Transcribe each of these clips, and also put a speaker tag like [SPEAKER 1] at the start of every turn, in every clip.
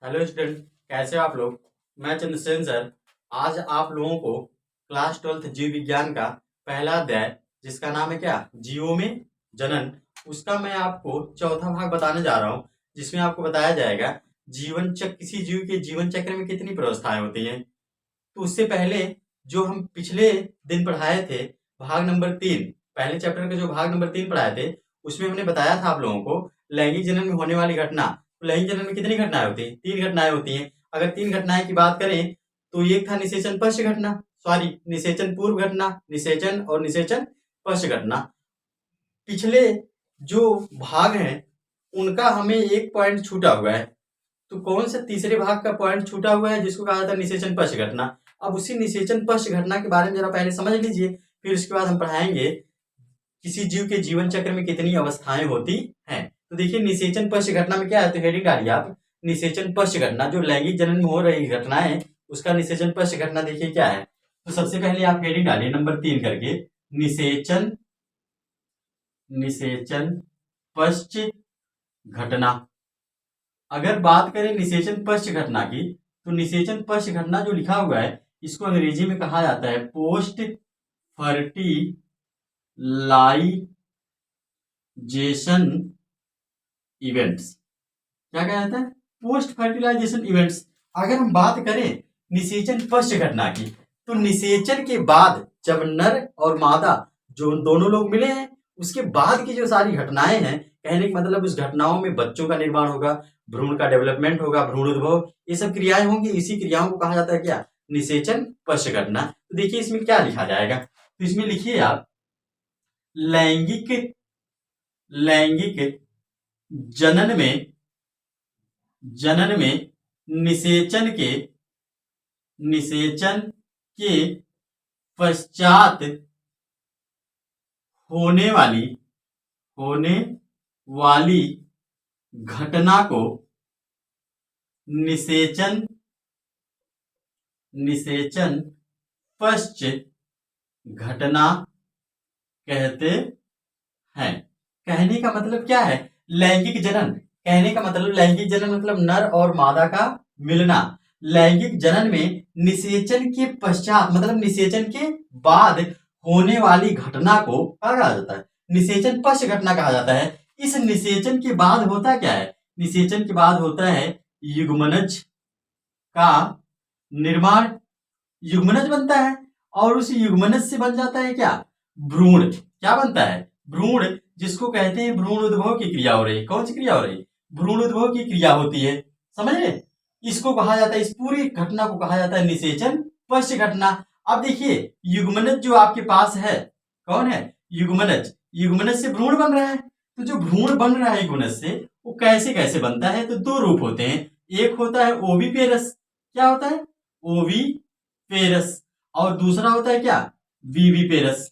[SPEAKER 1] Hello student, कैसे हो आप लोग। मैं चंद्रसेन सर आज आप लोगों को क्लास 12th जीव विज्ञान का पहला अध्याय जिसका नाम है क्या, जीवों में जनन, उसका मैं आपको चौथा भाग बताने जा रहा हूँ। जिसमें आपको बताया जाएगा जीवन चक्र, किसी जीव के जीवन चक्र में कितनी प्रवस्थाएं होती हैं। तो उससे पहले जो हम पिछले दिन पढ़ाए थे भाग नंबर 3, पहले चैप्टर का जो भाग नंबर 3 पढ़ाए थे, उसमें हमने बताया था आप लोगों को लैंगिक जनन में होने वाली घटना। तो लैंगिक जनन में कितनी घटनाएं होती हैं? 3 घटनाएं होती हैं। अगर 3 घटनाएं की बात करें तो एक था निषेचन पश्च घटना, सॉरी निषेचन पूर्व घटना, निषेचन और निषेचन पश्च घटना। पिछले जो भाग हैं उनका हमें एक पॉइंट छूटा हुआ है। तो कौन से तीसरे भाग का पॉइंट छूटा हुआ है जिसको कहा जाता है निषेचन पश्च घटना। अब उसी निषेचन पश्च घटना के बारे में जरा पहले समझ लीजिए, फिर उसके बाद हम पढ़ाएंगे किसी जीव के जीवन चक्र में कितनी अवस्थाएं होती हैं। तो देखिए निषेचन पश्च घटना में क्या है, तो हेडिंग डालिए आप, निषेचन पश्च घटना, जो लैंगिक जनन में हो रही घटनाएं उसका निषेचन पश्च घटना देखिए क्या है। तो सबसे पहले आप हेडिंग डालिए नंबर 3 करके, निषेचन निषेचन पश्च घटना। अगर बात करें निषेचन पश्च घटना की, तो निषेचन पश्च घटना जो लिखा हुआ है इसको अंग्रेजी में कहा जाता है पोस्ट फर्टिलाइजेशन इवेंट्स। क्या कहा जाता है? Post fertilisation events. अगर हम बात करें निषेचन पश्च घटना की, तो निषेचन के बाद जब नर और मादा जो दोनों लोग मिले हैं उसके बाद की जो सारी घटनाएं हैं, कहने का मतलब उस घटनाओं में बच्चों का निर्माण होगा, भ्रूण का डेवलपमेंट होगा, भ्रूण उद्भव, ये सब क्रियाएं होंगी। इसी क्रियाओं को कहा जाता है क्या, निषेचन पश्च घटना। तो देखिए इसमें क्या लिखा जाएगा, तो इसमें लिखिए आप लैंगिक लैंगिक जनन में निषेचन के पश्चात होने वाली घटना को निषेचन पश्च घटना कहते हैं। कहने का मतलब क्या है, लैंगिक जनन, कहने का मतलब लैंगिक जनन मतलब नर और मादा का मिलना। लैंगिक जनन में निषेचन के पश्चात मतलब निषेचन के बाद होने वाली घटना को क्या कहा जाता है, निषेचन पश्च घटना कहा जाता है। इस निषेचन के बाद होता क्या है, निषेचन के बाद होता है युग्मनज का निर्माण, युग्मनज बनता है और उस युग्मनज से बन जाता है क्या, भ्रूण। क्या बनता है, भ्रूण, जिसको कहते हैं भ्रूण उद्भव की क्रिया हो रही। कौन सी क्रिया हो रही, भ्रूण उद्भव की क्रिया होती है, समझ रहे। इसको कहा जाता है, इस पूरी घटना को कहा जाता है निषेचन पश्च घटना। अब देखिए युग्मनज जो आपके पास है, कौन है, युग्मनज, युग्मनज से भ्रूण बन रहा है। तो जो भ्रूण बन रहा है युग्मनज से, वो कैसे कैसे बनता है, तो दो रूप होते हैं। एक होता है ओविपेरस, क्या होता है, ओविपेरस, और दूसरा होता है क्या, वीवीपेरस,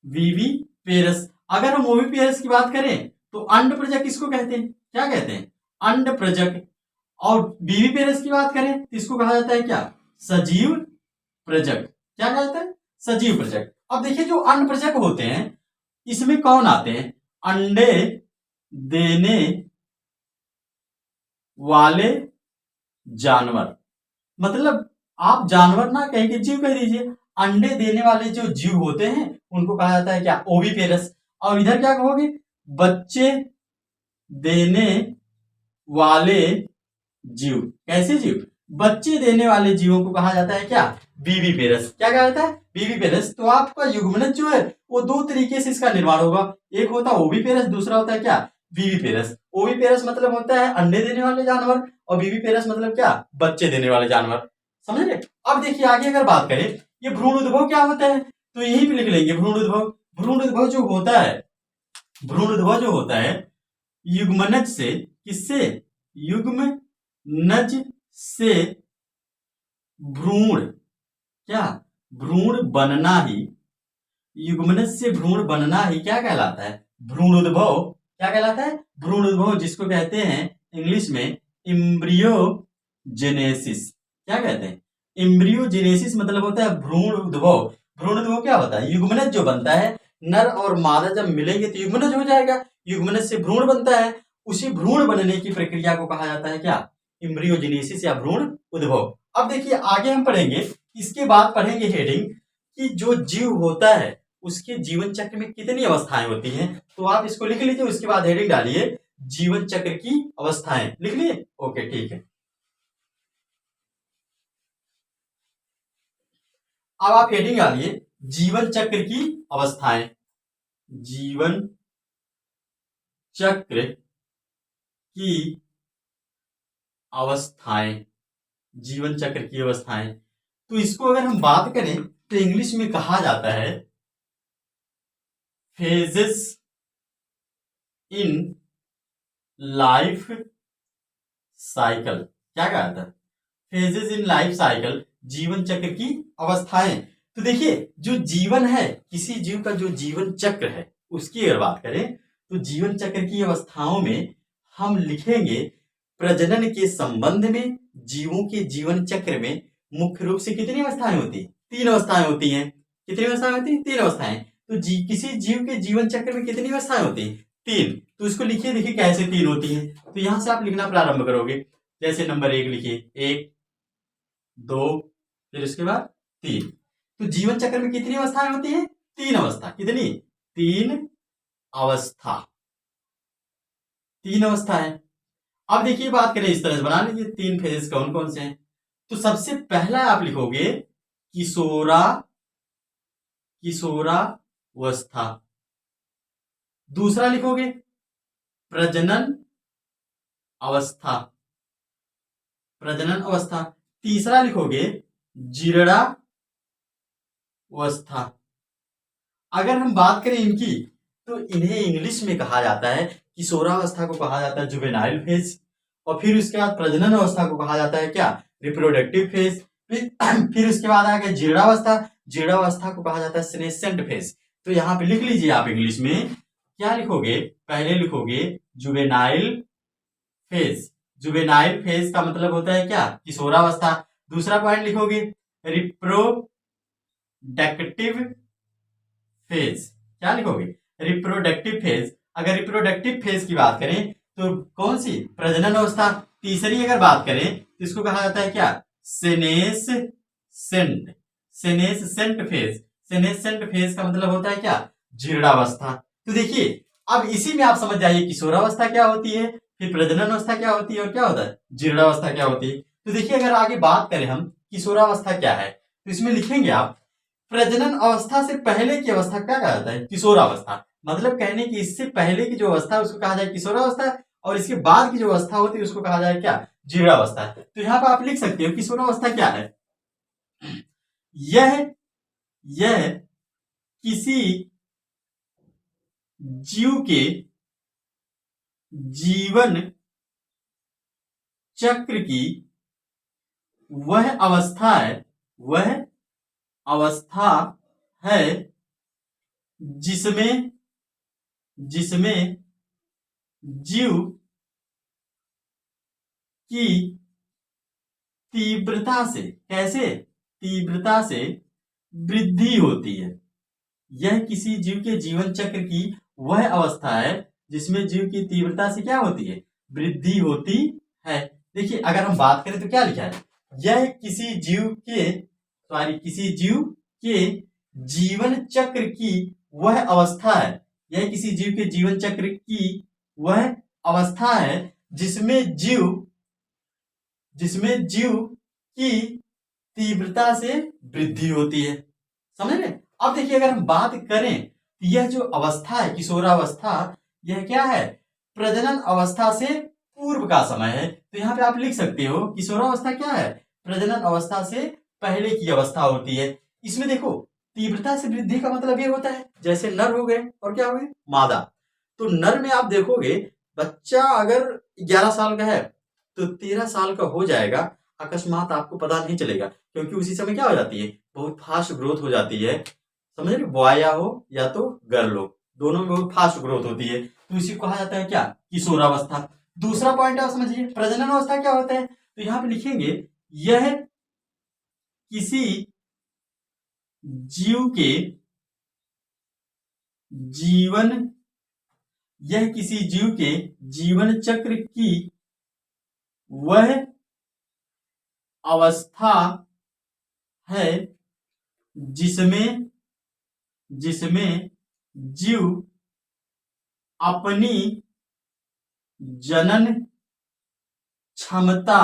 [SPEAKER 1] वीवीपेरस। अगर हम ओविपेरस की बात करें तो अंड प्रजक किसको कहते हैं, क्या कहते हैं, अंड प्रजक। और वीवीपेरस की बात करें तो इसको कहा जाता है क्या, सजीव प्रजक। क्या कहा जाता है, सजीव प्रजक। अब देखिए जो अंड प्रजक होते हैं इसमें कौन आते हैं, अंडे देने वाले जानवर, मतलब आप जानवर ना कह के जीव कह दीजिए। अंडे देने वाले जो जीव होते हैं उनको कहा जाता है क्या, ओविपेरस। और इधर क्या कहोगे, बच्चे देने वाले जीव। कैसे जीव, बच्चे देने वाले जीवों को कहा जाता है क्या, वीवीपेरस। क्या कहा जाता है, वीवीपेरस। तो आपका युग्मनज जो है वो दो तरीके से इसका निर्माण होगा, एक होता है ओविपेरस, दूसरा होता है क्या, वीवीपेरस। ओविपेरस मतलब होता है अंडे देने वाले जानवर और वीवीपेरस मतलब क्या, बच्चे देने वाले जानवर, समझ रहे। अब देखिए आगे अगर बात करें ये भ्रूण उद्भव क्या होता है, तो यहीं पे लिख लेंगे भ्रूण उद्भव। भ्रूण उद्भव जो होता है, भ्रूण उद्भव जो होता है युग्मनज से, किससे, युग्मनज से भ्रूण, क्या, भ्रूण बनना ही, युग्मनज से भ्रूण बनना ही क्या कहलाता है, भ्रूण उद्भव। क्या कहलाता है, भ्रूण उद्भव, जिसको कहते हैं इंग्लिश में एम्ब्रियोजेनेसिस। क्या कहते हैं, एम्ब्रियोजेनेसिस मतलब होता है भ्रूण उद्भव। भ्रूण उद्भव क्या होता है, युग्मनज जो बनता है, नर और मादा जब मिलेंगे तो युग्मनज हो जाएगा, युग्मनज से भ्रूण बनता है। उसी भ्रूण बनने की प्रक्रिया को कहा जाता है क्या, एम्ब्रियोजेनेसिस या भ्रूण उद्भव। अब देखिए आगे हम पढ़ेंगे, इसके बाद पढ़ेंगे हेडिंग कि जो जीव होता है उसके जीवन चक्र में कितनी अवस्थाएं होती हैं। तो आप इसको लिख लीजिए, उसके बाद हेडिंग डालिए जीवन चक्र की अवस्थाएं। लिख लिए? ओके ठीक है। अब आप हेडिंग डालिए जीवन चक्र की अवस्थाएं। जीवन चक्र की अवस्थाएं, जीवन चक्र की अवस्थाएं। तो इसको अगर हम बात करें तो इंग्लिश में कहा जाता है फेजेस इन लाइफ साइकिल। क्या कहा था? फेजेस इन लाइफ साइकिल, जीवन चक्र की अवस्थाएं। तो देखिए जो जीवन है, किसी जीव का जो जीवन चक्र है उसकी अगर बात करें तो जीवन चक्र की अवस्थाओं में हम लिखेंगे प्रजनन के संबंध में जीवों के जीवन चक्र में मुख्य रूप से कितनी अवस्थाएं होती हैं? 3 अवस्थाएं होती हैं। कितनी अवस्थाएं होती हैं? 3 अवस्थाएं। तो किसी जीव के जीवन चक्र में कितनी अवस्थाएं होती हैं? 3। तो इसको लिखिए, देखिए कैसे 3 होती हैं। तो यहां से आप लिखना प्रारंभ करोगे। जैसे नंबर 1 लिखिए, 1 2 फिर उसके बाद 3। तो जीवन चक्र में कितनी अवस्थाएं होती हैं? 3 अवस्था। कितनी? 3 अवस्था। 3 अवस्थाएं। अब देखिए बात करें, इस तरह से बना लीजिए 3 फेजेस कौन कौन से हैं। तो सबसे पहला आप लिखोगे किशोरावस्था। दूसरा लिखोगे प्रजनन अवस्था। तीसरा लिखोगे जीर्णावस्था। अगर हम बात करें इनकी तो इन्हें इंग्लिश में कहा जाता है, किशोरावस्था को कहा जाता है जुवेनाइल फेज, और फिर उसके बाद प्रजनन अवस्था को कहा जाता है क्या? Reproductive phase. फिर उसके बाद आ गया जीर्णावस्था। जीर्णावस्था को कहा जाता है सेनेसेंट फेज। तो यहाँ पे लिख लीजिए आप इंग्लिश में क्या लिखोगे? पहले लिखोगे जुवेनाइल फेज। जुवेनाइल फेज का मतलब होता है क्या? किशोरावस्था। दूसरा पॉइंट लिखोगे रिप्रोडक्टिव फेज। क्या लिखोगे? Reproductive phase. अगर रिप्रोडक्टिव फेज की बात करें तो कौन सी? प्रजनन अवस्था। तीसरी अगर बात करें तो इसको कहा जाता है क्या? Senescent phase. सेनेसेंट फेज का मतलब होता है क्या? जीर्णावस्था। तो देखिए अब इसी में आप समझ जाइए किशोरावस्था क्या होती है, फिर प्रजनन अवस्था क्या होती है, और क्या होता है जीर्णावस्था क्या होती है। तो देखिए अगर आगे बात करें हम किशोरावस्था क्या है तो इसमें लिखेंगे आप प्रजनन अवस्था से पहले की अवस्था क्या कहा जाता है? किशोरावस्था। मतलब कहने की इससे पहले की जो अवस्था है उसको कहा जाए किशोरावस्था, और इसके बाद की जो अवस्था होती है उसको कहा जाए क्या? जीर्णावस्था। तो यहाँ पर आप लिख सकते हो किशोरावस्था क्या है? यह किसी जीव के जीवन चक्र की वह अवस्था है जिसमें जीव की तीव्रता से, कैसे? तीव्रता से वृद्धि होती है। यह किसी जीव के जीवन चक्र की वह अवस्था है जिसमें जीव की तीव्रता से क्या होती है? वृद्धि होती है। देखिए अगर हम बात करें तो क्या लिखा है? यह किसी जीव के जीवन चक्र की वह अवस्था है। यह किसी जीव के जीवन चक्र की वह अवस्था है जिसमें जीव की तीव्रता से वृद्धि होती है। समझ रहे? अब देखिए अगर हम बात करें यह जो अवस्था है किशोरावस्था, यह क्या है? प्रजनन अवस्था से पूर्व का समय है। तो यहाँ पे आप लिख सकते हो किशोरावस्था क्या है? प्रजनन अवस्था से पहले की अवस्था होती है। इसमें देखो तीव्रता से वृद्धि का मतलब ये होता है जैसे नर हो गए और क्या हो गए? मादा। तो नर में आप देखोगे बच्चा अगर 11 साल का है तो 13 साल का हो जाएगा, अकस्मात आपको पता नहीं चलेगा, क्योंकि उसी समय क्या हो जाती है? बहुत फास्ट ग्रोथ हो जाती है। समझ रहे? बॉय हो या तो गर्ल हो, दोनों में बहुत फास्ट ग्रोथ होती है। तो इसी को कहा जाता है क्या? किशोरावस्था। दूसरा पॉइंट आप समझिए प्रजनन अवस्था क्या होता है। तो यहाँ पे लिखेंगे यह किसी जीव के जीवन चक्र की वह अवस्था है जिसमें जिसमें जीव अपनी जनन क्षमता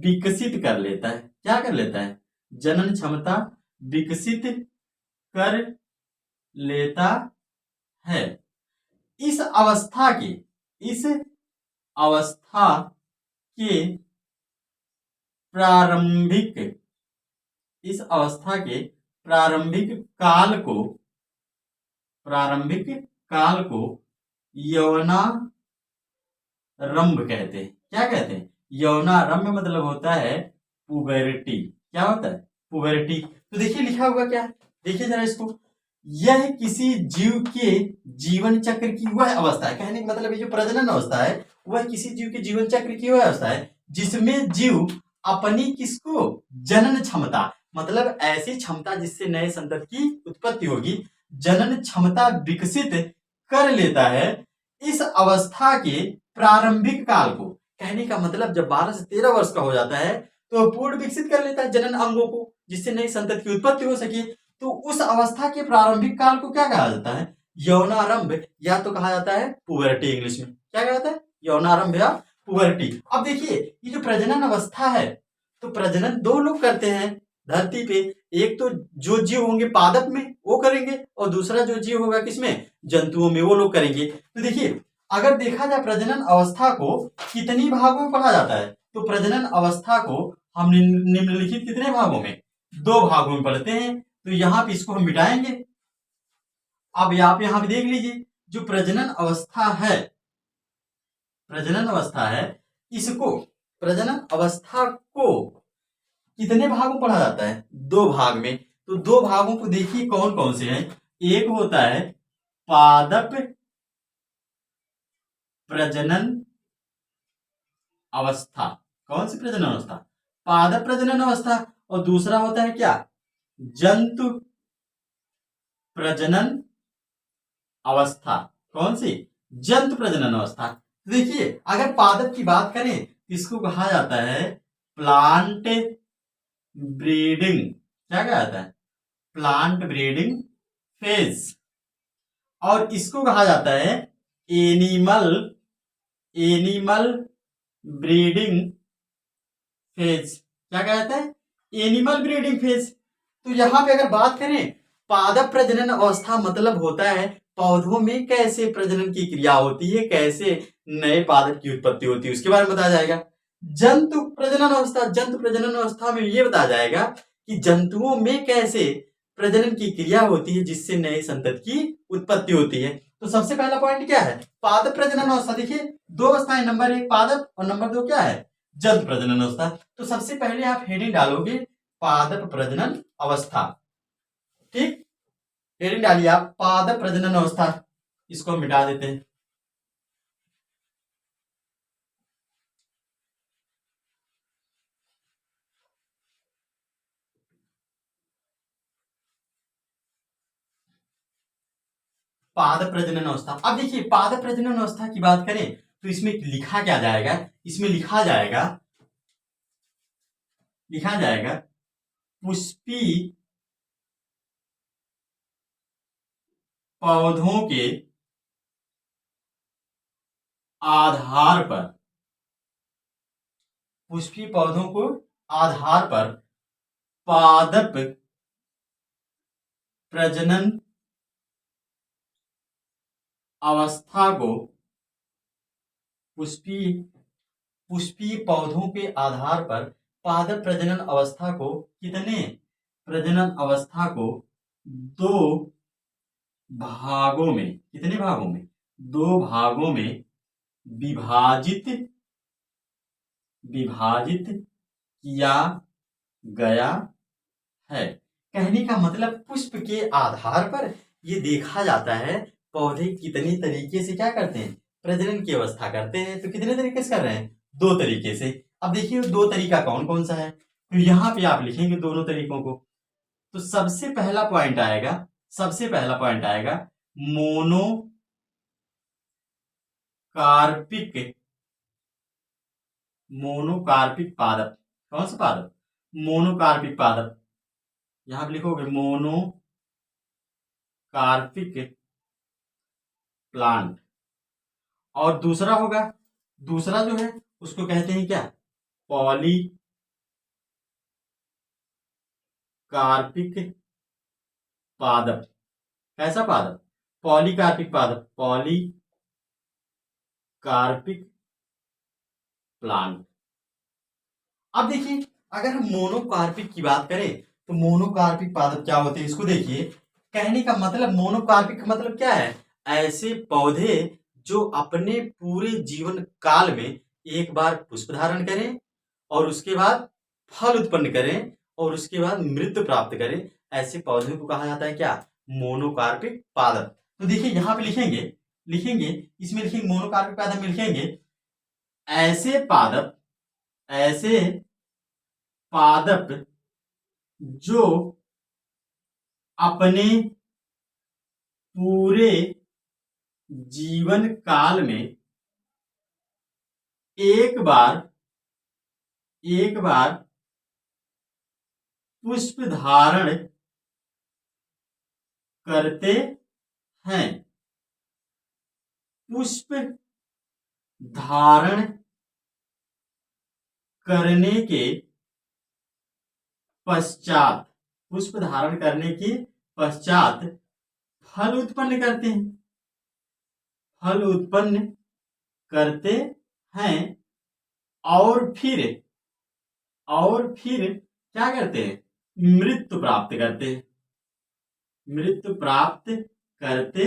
[SPEAKER 1] विकसित कर लेता है। क्या कर लेता है? जनन क्षमता विकसित कर लेता है। इस अवस्था के इस अवस्था के प्रारंभिक इस अवस्था के प्रारंभिक काल को यौनारंभ कहते हैं। क्या कहते हैं? यौनारंभ मतलब होता है पुबेरिटी। क्या होता है? पुबेरिटी। तो देखिए लिखा हुआ क्या है, देखिए जरा इसको। यह किसी जीव के जीवन चक्र की वह अवस्था है। कहने का मतलब ये जो प्रजनन अवस्था है वह किसी जीव के जीवन चक्र की वह अवस्था है जिसमें जीव अपनी किसको जनन क्षमता, मतलब ऐसी क्षमता जिससे नए संतति की उत्पत्ति होगी, जनन क्षमता विकसित कर लेता है। इस अवस्था के प्रारंभिक काल को, कहने का मतलब जब 12 से 13 वर्ष का हो जाता है तो पूर्ण विकसित कर लेता है जनन अंगों को जिससे नई संतति की उत्पत्ति हो सके। तो उस अवस्था के प्रारंभिक काल को क्या कहा जाता है? यौनारंभ, या तो कहा जाता है पुबर्टी। इंग्लिश में क्या कहा जाता है? यौनारंभ या पुबर्टी। अब देखिए ये जो प्रजनन अवस्था है, तो प्रजनन दो लोग करते हैं धरती पे। एक तो जो जीव होंगे पादप में वो करेंगे, और दूसरा जो जीव होगा किसमें? जंतुओं में, वो लोग करेंगे। तो देखिए अगर देखा जाए प्रजनन अवस्था को कितनी भागों में पढ़ा जाता है, तो प्रजनन अवस्था को हम निम्नलिखित कितने भागों में? 2 भागों में पढ़ते हैं। तो यहाँ पे इसको हम मिटाएंगे। अब आप यहाँ पे देख लीजिए, जो प्रजनन अवस्था है इसको प्रजनन अवस्था को कितने भागों में पढ़ा जाता है? 2 भाग में। तो 2 भागों को देखिए कौन कौन से हैं। एक होता है पादप प्रजनन अवस्था। कौन सी प्रजनन अवस्था? पादप प्रजनन अवस्था। और दूसरा होता है क्या? जंतु प्रजनन अवस्था। कौन सी? जंतु प्रजनन अवस्था। देखिए अगर पादप की बात करें तो इसको कहा जाता है प्लांट ब्रीडिंग। क्या कहा जाता है? Plant breeding phase. और इसको कहा जाता है एनिमल ब्रीडिंग फेज। क्या कहा जाता है? Animal breeding phase. तो यहां पे अगर बात करें पादप प्रजनन अवस्था मतलब होता है पौधों में कैसे प्रजनन की क्रिया होती है, कैसे नए पादप की उत्पत्ति होती है, उसके बारे में बताया जाएगा। जंतु प्रजनन अवस्था में यह बताया जाएगा कि जंतुओं में कैसे प्रजनन की क्रिया होती है जिससे नए संतति की उत्पत्ति होती है। तो सबसे पहला पॉइंट क्या है? पादप प्रजनन अवस्था। देखिए 2 अवस्थाएं, नंबर 1 पादप और नंबर 2 क्या है? जंतु प्रजनन अवस्था। तो सबसे पहले आप हेडिंग डालोगे पादप प्रजनन अवस्था। ठीक, हेडिंग डालिए आप पादप प्रजनन अवस्था। इसको हम मिटा देते हैं। पादप प्रजनन अवस्था। अब देखिए पादप प्रजनन अवस्था की बात करें तो इसमें लिखा क्या जाएगा? इसमें लिखा जाएगा पुष्पी पौधों के आधार पर, पुष्पी पौधों को आधार पर पादप प्रजनन अवस्था को पुष्पी पौधों के आधार पर पादप प्रजनन अवस्था को कितने प्रजनन अवस्था को 2 भागों में, कितने भागों में? 2 भागों में विभाजित किया गया है। कहने का मतलब पुष्प के आधार पर ये देखा जाता है पौधे कितने तरीके से क्या करते हैं? प्रजनन की अवस्था करते हैं। तो कितने तरीके से कर रहे हैं? 2 तरीके से। अब देखिए 2 तरीका कौन कौन सा है, तो यहां पे आप लिखेंगे दोनों तरीकों को। तो सबसे पहला पॉइंट आएगा मोनो कार्पिक मोनोकार्पिक पादप। कौन सा पादप? मोनोकार्पिक पादप। यहां पे लिखोगे मोनोकार्पिक प्लांट। और दूसरा होगा, दूसरा जो है उसको कहते हैं क्या? पॉलीकार्पिक पादप। कैसा पादप? पॉलीकार्पिक पादप, पॉलीकार्पिक प्लांट। अब देखिए, अगर हम मोनोकार्पिक की बात करें तो मोनोकार्पिक पादप क्या होते हैं इसको देखिए। कहने का मतलब, मोनोकार्पिक का मतलब क्या है? ऐसे पौधे जो अपने पूरे जीवन काल में एक बार पुष्प धारण करें और उसके बाद फल उत्पन्न करें और उसके बाद मृत्यु प्राप्त करें, ऐसे पौधे को कहा जाता है क्या? मोनोकार्पिक पादप। तो देखिए यहां पे लिखेंगे, इसमें लिखेंगे मोनोकार्पिक पादप में लिखेंगे ऐसे पादप, ऐसे पादप जो अपने पूरे जीवन काल में एक बार पुष्प धारण करते हैं। पुष्प धारण करने के पश्चात, पुष्प धारण करने के पश्चात फल उत्पन्न करते हैं, फल उत्पन्न करते हैं और फिर क्या करते हैं? मृत्यु प्राप्त करते हैं, मृत्यु प्राप्त करते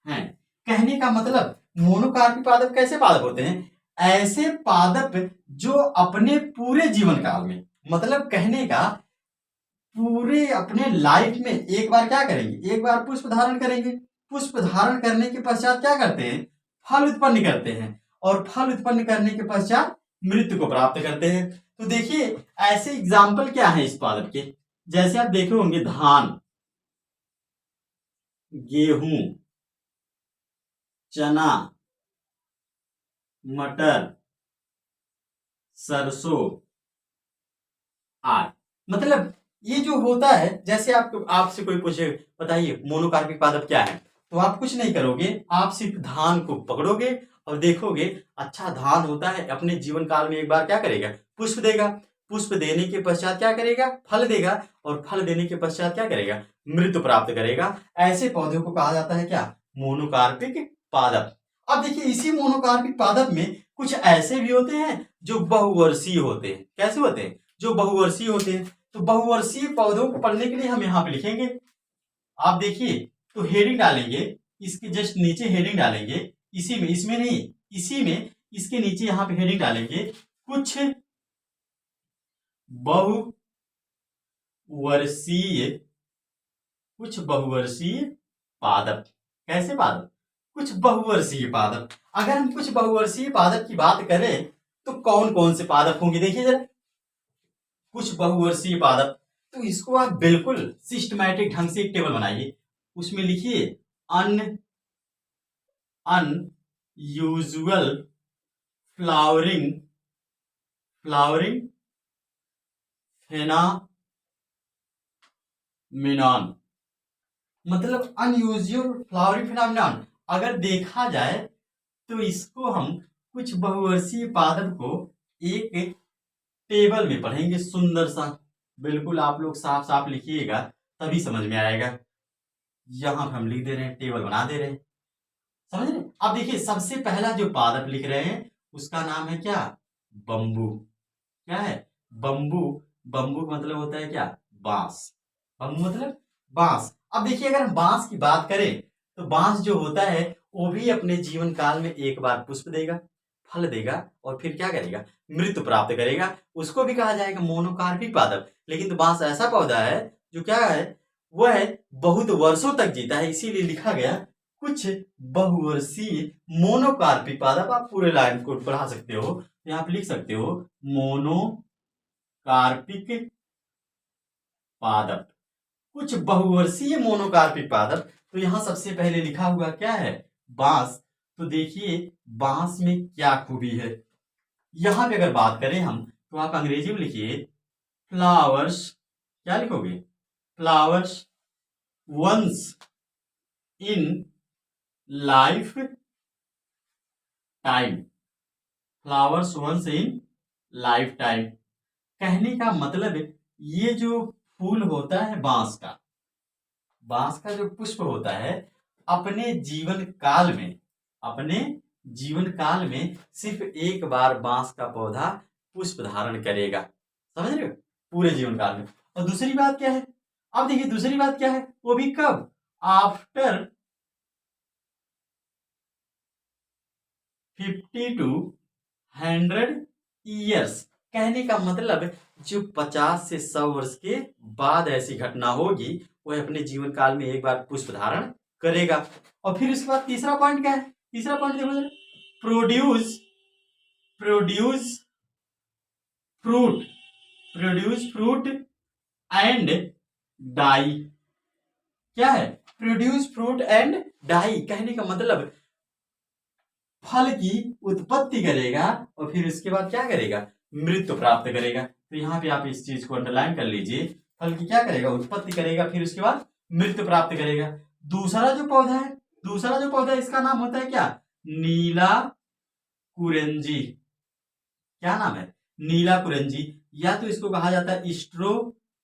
[SPEAKER 1] हैं। कहने का मतलब मोनोकार्पिक पादप कैसे पादप होते हैं? ऐसे पादप जो अपने पूरे जीवन काल में, मतलब कहने का पूरे अपने लाइफ में एक बार क्या करेंगे? एक बार पुष्प धारण करेंगे। पुष्प धारण करने के पश्चात क्या करते हैं? फल उत्पन्न करते हैं और फल उत्पन्न करने के पश्चात मृत्यु को प्राप्त करते हैं। तो देखिए ऐसे एग्जाम्पल क्या है इस पादप के? जैसे आप देखे होंगे धान, गेहूं, चना, मटर, सरसों आदि। मतलब ये जो होता है, जैसे आपसे कोई पूछे बताइए मोनोकार्पिक पादप क्या है, तो आप कुछ नहीं करोगे, आप सिर्फ धान को पकड़ोगे और देखोगे अच्छा धान होता है, अपने जीवन काल में एक बार क्या करेगा? पुष्प देगा। पुष्प देने के पश्चात क्या करेगा? फल देगा और फल देने के पश्चात क्या करेगा? मृत्यु प्राप्त करेगा। ऐसे पौधों को कहा जाता है क्या? मोनोकार्पिक पादप। अब देखिए इसी मोनोकार्पिक पादप में कुछ ऐसे भी होते हैं जो बहुवर्षीय होते हैं। कैसे होते हैं? जो बहुवर्षीय होते हैं। तो बहुवर्षीय पौधों को पढ़ने के लिए हम यहाँ पे लिखेंगे, आप देखिए, तो हेडिंग डालेंगे, इसके जस्ट नीचे हेडिंग डालेंगे, इसी में, इसमें नहीं, इसी में, इसके नीचे यहाँ पे हेडिंग डालेंगे कुछ बहुवर्षीय पादप। कैसे पादप? कुछ बहुवर्षीय पादप। अगर हम कुछ बहुवर्षीय पादप की बात करें तो कौन कौन से पादप होंगे? देखिए जरा, कुछ बहुवर्षीय पादप, तो इसको आप बिल्कुल सिस्टमैटिक ढंग से एक टेबल बनाइए, उसमें लिखिए अनयूजुअल फ्लावरिंग फेनामिनॉन। मतलब अनयूजुअल फ्लावरिंग फेनामिनॉन अगर देखा जाए तो इसको हम कुछ बहुवर्षीय पादप को एक टेबल में पढ़ेंगे, सुंदर सा। बिल्कुल आप लोग साफ साफ लिखिएगा तभी समझ में आएगा। यहां पर हम लिख दे रहे हैं, टेबल बना दे रहे हैं, समझ रहे? अब देखिए सबसे पहला जो पादप लिख रहे हैं उसका नाम है क्या? बंबू। क्या है? बंबू। बंबू का मतलब होता है क्या? बांस। बंबू मतलब बांस। अब देखिए अगर हम बांस की बात करें तो बांस जो होता है वो भी अपने जीवन काल में एक बार पुष्प देगा, फल देगा और फिर क्या करेगा? मृत्यु प्राप्त करेगा। उसको भी कहा जाएगा मोनोकार्पिक पादप। लेकिन तो बांस ऐसा पौधा है जो क्या है? वह बहुत वर्षों तक जीता है, इसीलिए लिखा गया कुछ बहुवर्षीय मोनोकार्पिक पादप। आप पूरे लाइन को बढ़ा सकते हो, यहाँ पे लिख सकते हो मोनोकार्पिक पादप, कुछ बहुवर्षीय मोनोकार्पिक पादप। तो यहां सबसे पहले लिखा हुआ क्या है? बांस। तो देखिए बांस में क्या खूबी है? यहां पे अगर बात करें हम तो आप अंग्रेजी में लिखिए फ्लावर्स, क्या लिखोगे? Flowers once in lifetime, flowers once in lifetime. कहने का मतलब ये जो फूल होता है बांस का, बांस का जो पुष्प होता है अपने जीवन काल में, अपने जीवन काल में सिर्फ एक बार बांस का पौधा पुष्प धारण करेगा, समझ रहे हो, पूरे जीवन काल में। और दूसरी बात क्या है, अब देखिए दूसरी बात क्या है, वो भी कब? After 50 to 100 years. कहने का मतलब जो 50 से 100 वर्ष के बाद ऐसी घटना होगी वह अपने जीवन काल में एक बार पुष्प धारण करेगा। और फिर उसके बाद तीसरा पॉइंट क्या है? तीसरा पॉइंट देखो जरा, produce produce fruit, produce fruit and die. क्या है? Produce fruit and die. कहने का मतलब फल की उत्पत्ति करेगा और फिर उसके बाद क्या करेगा? मृत्यु प्राप्त करेगा। तो यहाँ पे आप इस चीज को अंडरलाइन कर लीजिए, फल की क्या करेगा? उत्पत्ति करेगा, फिर उसके बाद मृत्यु प्राप्त करेगा। दूसरा जो पौधा है, दूसरा जो पौधा है इसका नाम होता है क्या? नीला कुरेंजी। क्या नाम है? नीला कुरेंजी, या तो इसको कहा जाता है स्ट्रोबिलेंथस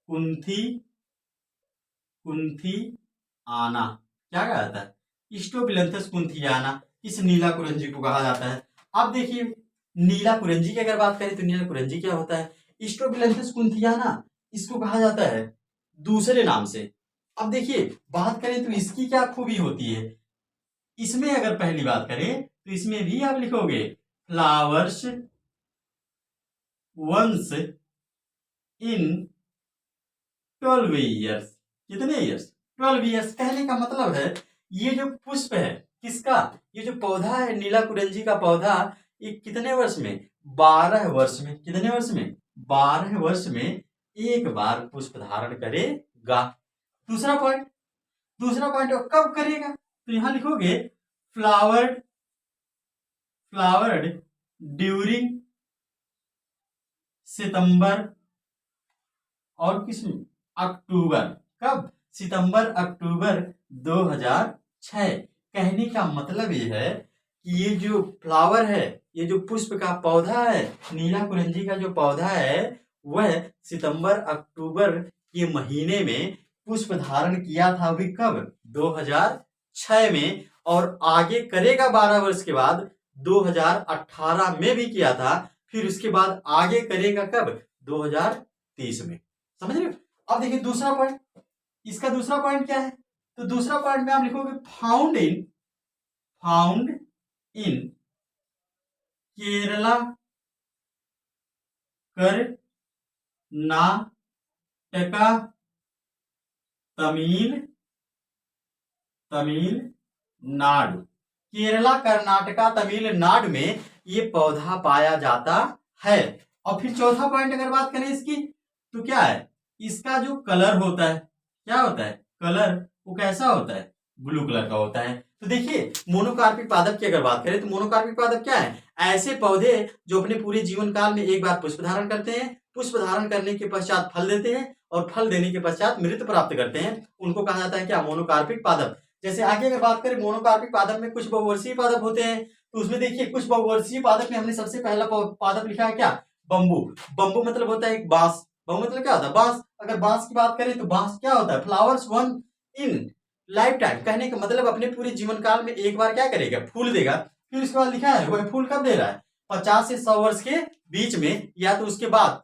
[SPEAKER 1] कुंथी कुंथी आना। क्या कहा जाता है? स्ट्रोबिलेंथस कुंथियाना, इस नीला कुरंजी को कहा जाता है। अब देखिए नीला कुरंजी की अगर बात करें तो नीला कुरंजी क्या होता है? स्ट्रोबिलेंथस कुंथियाना इसको कहा जाता है दूसरे नाम से। अब देखिए बात करें तो इसकी क्या खूबी होती है, इसमें अगर पहली बात करें तो इसमें भी आप लिखोगे फ्लावर्स वंस इन 12 ईयर्स। कितने ईयर्स? 12 ईयर्स। कहने का मतलब है ये जो पुष्प है किसका, ये जो पौधा है नीला कुरंजी का पौधा, ये कितने वर्ष में? 12 वर्ष में। कितने वर्ष में? 12 वर्ष में एक बार पुष्प धारण करेगा। दूसरा पॉइंट, दूसरा पॉइंट कब करेगा? तो यहां लिखोगे फ्लावर्ड फ्लावर्ड ड्यूरिंग सितंबर और किस में? अक्टूबर। कब? सितंबर अक्टूबर 2006। कहने का मतलब ये है कि ये जो फ्लावर है, ये जो पुष्प का पौधा है, नीला कुरंजी का जो पौधा है, वह सितंबर अक्टूबर के महीने में पुष्प धारण किया था। अभी कब? 2006 में। और आगे करेगा 12 वर्ष के बाद, 2018 में भी किया था। फिर उसके बाद आगे करेगा कब? 2030 में। समझ रहे हो? अब देखिए दूसरा पॉइंट, इसका दूसरा पॉइंट क्या है? तो दूसरा पॉइंट में आप लिखोगे फाउंड इन केरला कर्नाटका तमिलनाडु। केरला कर्नाटका तमिलनाडु में ये पौधा पाया जाता है। और फिर चौथा पॉइंट अगर बात करें इसकी तो क्या है? इसका जो कलर होता है, क्या होता है? कलर वो कैसा होता है? ब्लू कलर का होता है। तो देखिए मोनोकार्पिक पादप की अगर बात करें तो मोनोकार्पिक पादप क्या है? ऐसे पौधे जो अपने पूरे जीवन काल में एक बार पुष्प धारण करते हैं, पुष्प धारण करने के पश्चात फल देते हैं और फल देने के पश्चात मृत्यु प्राप्त करते हैं, उनको कहा जाता है क्या? मोनोकार्पिक पादप। जैसे आगे अगर बात करें मोनोकार्पिक पादप में कुछ बहुवर्षीय पादप होते हैं, तो उसमें देखिए कुछ बहुवर्षीय पादप में हमने सबसे पहला पादप लिखा है क्या? बंबू। बंबू मतलब होता है एक बांस। बंबू मतलब क्या होता है? बांस। अगर बांस की बात करें तो बांस क्या होता है? Flowers one in lifetime. कहने का मतलब अपने पूरे जीवन काल में एक बार क्या करेगा? फूल देगा। फिर उसके बाद लिखा है वह फूल कब दे रहा है? 50 से 100 वर्ष के बीच में, या तो उसके बाद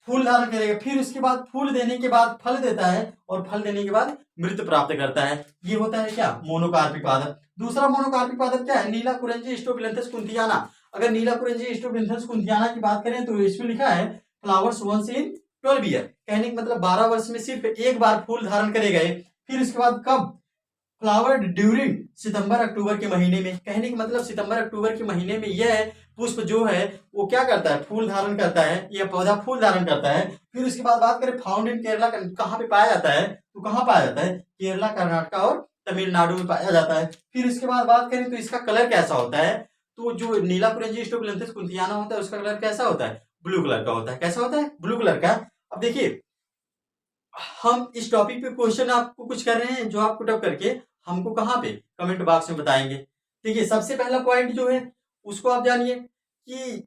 [SPEAKER 1] फूल धारण करेगा, फिर उसके बाद फूल देने के बाद फल देता है और फल देने के बाद मृत्यु प्राप्त करता है। ये होता है क्या? मोनोकार्पिक पादप। दूसरा मोनोकार्पिक पादप क्या है? नीला कुरंजी स्ट्रोबिलेंथस कुंथियाना। अगर नीला कुरंजी स्ट्रोबिलेंथस कुंथियाना की बात करें तो इसमें लिखा है फ्लावर्स वंस इन 12 ईयर। कहने का मतलब 12 वर्ष में सिर्फ एक बार फूल धारण करेगा। फिर उसके बाद कब? फ्लावर ड्यूरिंग सितंबर अक्टूबर के महीने में। कहने का मतलब सितंबर अक्टूबर के महीने में यह पुष्प जो है वो क्या करता है? फूल धारण करता है, यह पौधा फूल धारण करता है। फिर उसके बाद बात करें फाउंड इन केरला, कहाँ पे पाया जाता है? तो कहाँ पाया जाता है? केरला कर्नाटका और तमिलनाडु में पाया जाता है। फिर इसके बाद बात करें तो इसका कलर कैसा होता है, तो जो नीलाकुरेंजी स्टोबिलंथस कुंथियाना होता है उसका कलर कैसा होता है, ब्लू कलर का होता है। कैसा होता है, ब्लू कलर का। अब देखिए हम इस टॉपिक पे क्वेश्चन आपको कुछ कर रहे हैं जो आप पुट अप करके हमको कहाँ पे कमेंट बॉक्स में बताएंगे। देखिए सबसे पहला पॉइंट जो है उसको आप जानिए कि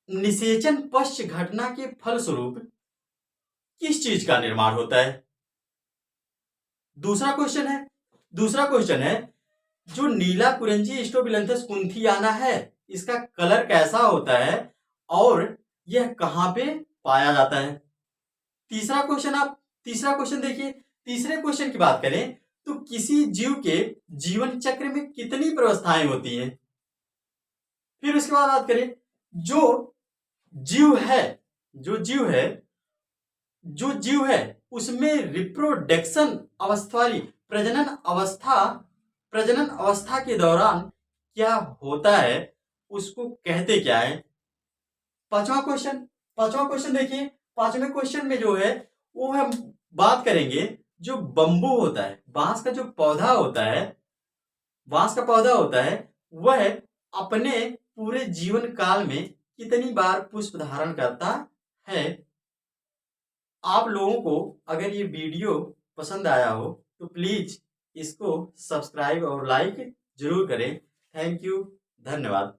[SPEAKER 1] निषेचन पश्च घटना के फलस्वरूप किस चीज का निर्माण होता है। दूसरा क्वेश्चन है जो नीलाकुरेंजी स्टोबिलंथस कुंथियाना है इसका कलर कैसा होता है और यह कहां पे पाया जाता है। तीसरा क्वेश्चन देखिए, तीसरे क्वेश्चन की बात करें तो किसी जीव के जीवन चक्र में कितनी प्रवस्थाएं होती हैं। फिर उसके बाद बात करें जो जीव है उसमें रिप्रोडक्शन अवस्था प्रजनन अवस्था के दौरान क्या होता है, उसको कहते क्या है। पांचवा क्वेश्चन देखिए, पांचवें क्वेश्चन में जो है वो हम बात करेंगे जो बम्बू होता है, बांस का पौधा होता है वह अपने पूरे जीवन काल में कितनी बार पुष्प धारण करता है। आप लोगों को अगर ये वीडियो पसंद आया हो तो प्लीज इसको सब्सक्राइब और लाइक जरूर करें। थैंक यू, धन्यवाद।